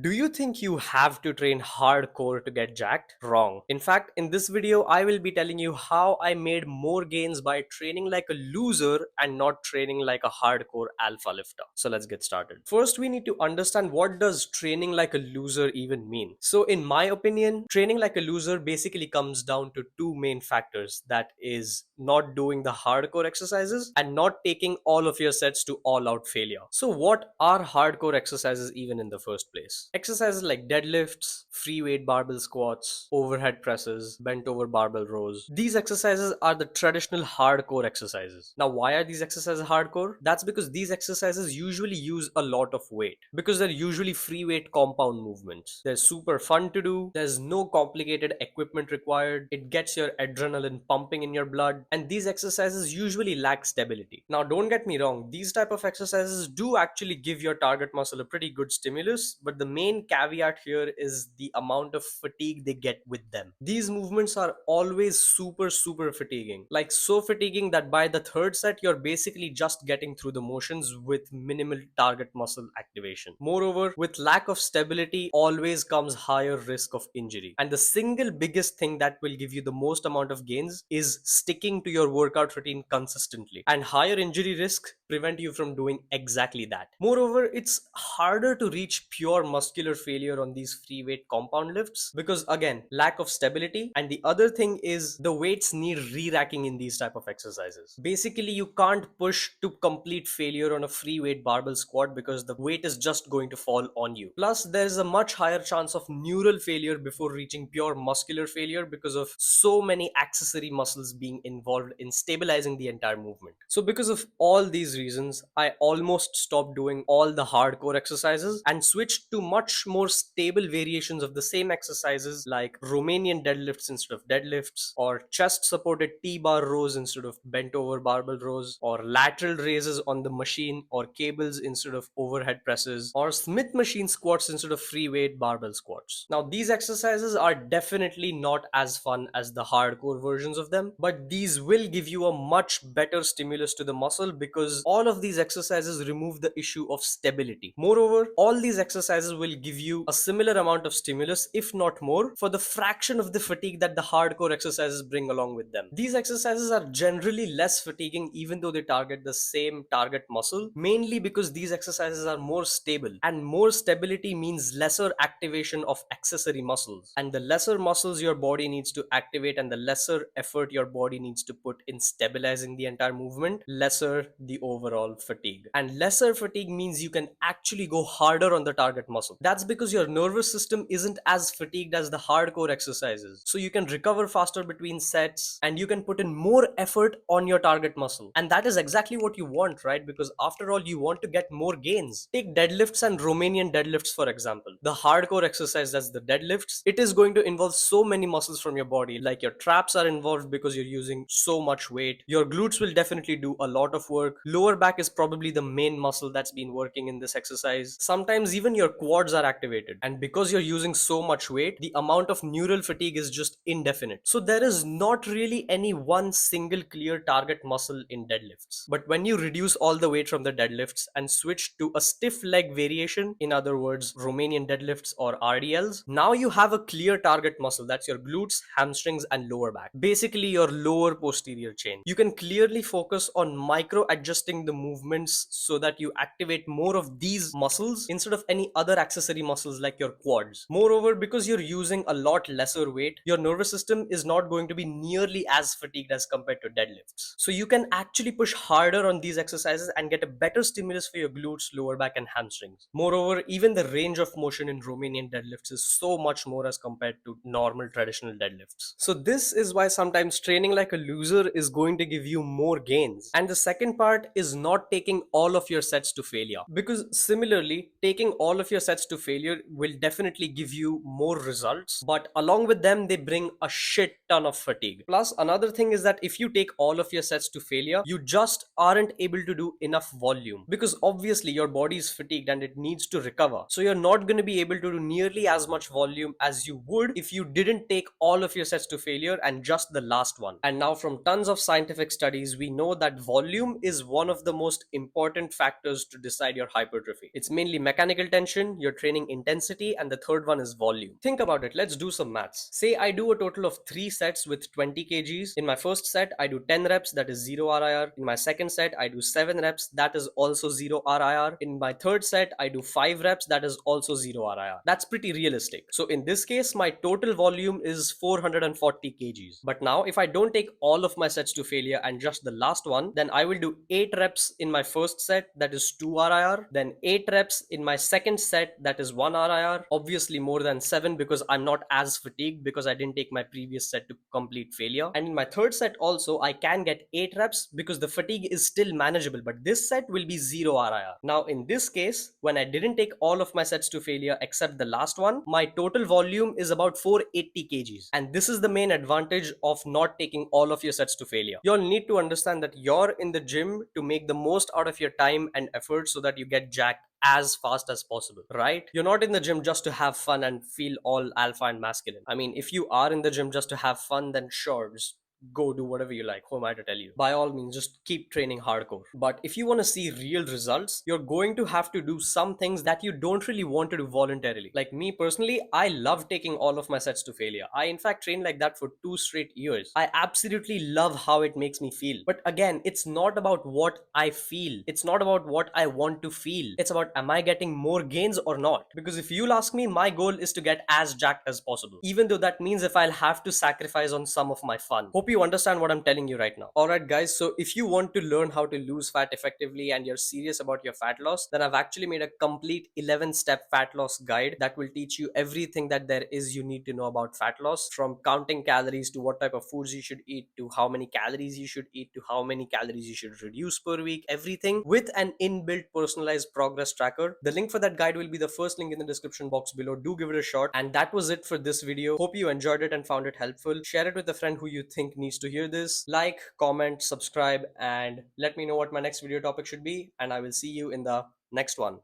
Do you think you have to train hardcore to get jacked? Wrong. In fact, in this video, I will be telling you how I made more gains by training like a loser and not training like a hardcore alpha lifter. So let's get started. First, we need to understand what does training like a loser even mean. So in my opinion, training like a loser basically comes down to two main factors. That is not doing the hardcore exercises and not taking all of your sets to all out failure. So what are hardcore exercises even in the first place? Exercises like deadlifts, free weight barbell squats, overhead presses, bent over barbell rows. These exercises are the traditional hardcore exercises. Now, why are these exercises hardcore? That's because these exercises usually use a lot of weight because they're usually free weight compound movements. They're super fun to do. There's no complicated equipment required. It gets your adrenaline pumping in your blood, and these exercises usually lack stability. Now, don't get me wrong, these type of exercises do actually give your target muscle a pretty good stimulus, but the main caveat here is the amount of fatigue they get with them. These movements are always super fatiguing, like so fatiguing that by the third set you're basically just getting through the motions with minimal target muscle activation. Moreover, with lack of stability always comes higher risk of injury, and the single biggest thing that will give you the most amount of gains is sticking to your workout routine consistently, and higher injury risk prevent you from doing exactly that. Moreover, it's harder to reach pure muscular failure on these free weight compound lifts because again, lack of stability, and the other thing is the weights need re-racking in these type of exercises. Basically, you can't push to complete failure on a free weight barbell squat because the weight is just going to fall on you. Plus, there's a much higher chance of neural failure before reaching pure muscular failure because of so many accessory muscles being involved in stabilizing the entire movement. So because of all these reasons, I almost stopped doing all the hardcore exercises and switched to much more stable variations of the same exercises like Romanian deadlifts instead of deadlifts, or chest supported T-bar rows instead of bent over barbell rows, or lateral raises on the machine or cables instead of overhead presses, or Smith machine squats instead of free weight barbell squats. Now, these exercises are definitely not as fun as the hardcore versions of them, but these will give you a much better stimulus to the muscle because all of these exercises remove the issue of stability. Moreover, all these exercises will give you a similar amount of stimulus, if not more, for the fraction of the fatigue that the hardcore exercises bring along with them. These exercises are generally less fatiguing even though they target the same target muscle, mainly because these exercises are more stable, and more stability means lesser activation of accessory muscles. And the lesser muscles your body needs to activate and the lesser effort your body needs to put in stabilizing the entire movement, lesser the overall fatigue. And lesser fatigue means you can actually go harder on the target muscle. That's because your nervous system isn't as fatigued as the hardcore exercises. So you can recover faster between sets and you can put in more effort on your target muscle. And that is exactly what you want, right? Because after all, you want to get more gains. Take deadlifts and Romanian deadlifts, for example. The hardcore exercise, that's the deadlifts, it is going to involve so many muscles from your body. Like your traps are involved because you're using so much weight. Your glutes will definitely do a lot of work. Lower back is probably the main muscle that's been working in this exercise. Sometimes even your quads are activated. And because you're using so much weight, the amount of neural fatigue is just indefinite. So there is not really any one single clear target muscle in deadlifts. But when you reduce all the weight from the deadlifts and switch to a stiff leg variation, in other words, Romanian deadlifts or RDLs, now you have a clear target muscle. That's your glutes, hamstrings, and lower back. Basically, your lower posterior chain. You can clearly focus on micro adjusting the movements so that you activate more of these muscles instead of any other accessory muscles like your quads. Moreover, because you're using a lot lesser weight, your nervous system is not going to be nearly as fatigued as compared to deadlifts. So you can actually push harder on these exercises and get a better stimulus for your glutes, lower back, and hamstrings. Moreover, even the range of motion in Romanian deadlifts is so much more as compared to normal traditional deadlifts. So this is why sometimes training like a loser is going to give you more gains. And the second part is not taking all of your sets to failure, because similarly, taking all of your sets to failure will definitely give you more results, but along with them they bring a shit ton of fatigue. Plus, another thing is that if you take all of your sets to failure, you just aren't able to do enough volume because obviously your body is fatigued and it needs to recover. So you're not going to be able to do nearly as much volume as you would if you didn't take all of your sets to failure and just the last one. And now, from tons of scientific studies, we know that volume is one of the most important factors to decide your hypertrophy. It's mainly mechanical tension, your training intensity, and the third one is volume. Think about it. Let's do some maths. Say I do a total of 3 sets with 20 kgs. In my first set, I do 10 reps, that is 0 RIR. In my second set, I do 7 reps, that is also 0 RIR. In my third set, I do 5 reps, that is also 0 RIR. That's pretty realistic. So in this case, my total volume is 440 kgs. But now if I don't take all of my sets to failure and just the last one, then I will do 8 reps in my first set, that is 2 RIR, then 8 reps in my second set, that is 1 RIR, obviously more than 7 because I'm not as fatigued because I didn't take my previous set to complete failure. And in my third set also, I can get 8 reps because the fatigue is still manageable, but this set will be 0 RIR. Now in this case, when I didn't take all of my sets to failure except the last one, my total volume is about 480 kgs. And this is the main advantage of not taking all of your sets to failure. You'll need to understand that you're in the gym to make the most out of your time and effort so that you get jacked as fast as possible, right? You're not in the gym just to have fun and feel all alpha and masculine. I mean, if you are in the gym just to have fun, then sure, just go do whatever you like. Who am I to tell you? By all means, just keep training hardcore. But if you want to see real results, you're going to have to do some things that you don't really want to do voluntarily. Like me personally, I love taking all of my sets to failure. I in fact trained like that for 2 straight years. I absolutely love how it makes me feel. But again, it's not about what I feel. It's not about what I want to feel. It's about, am I getting more gains or not? Because if you'll ask me, my goal is to get as jacked as possible, even though that means if I'll have to sacrifice on some of my fun. Hope you understand what I'm telling you right now. Alright guys, so if you want to learn how to lose fat effectively and you're serious about your fat loss, then I've actually made a complete 11-step fat loss guide that will teach you everything that there is you need to know about fat loss, from counting calories to what type of foods you should eat to how many calories you should eat to how many calories you should reduce per week, everything with an inbuilt personalized progress tracker. The link for that guide will be the first link in the description box below. Do give it a shot. And that was it for this video. Hope you enjoyed it and found it helpful. Share it with a friend who you think needs to hear this. Like, comment, subscribe, and let me know what my next video topic should be, and I will see you in the next one.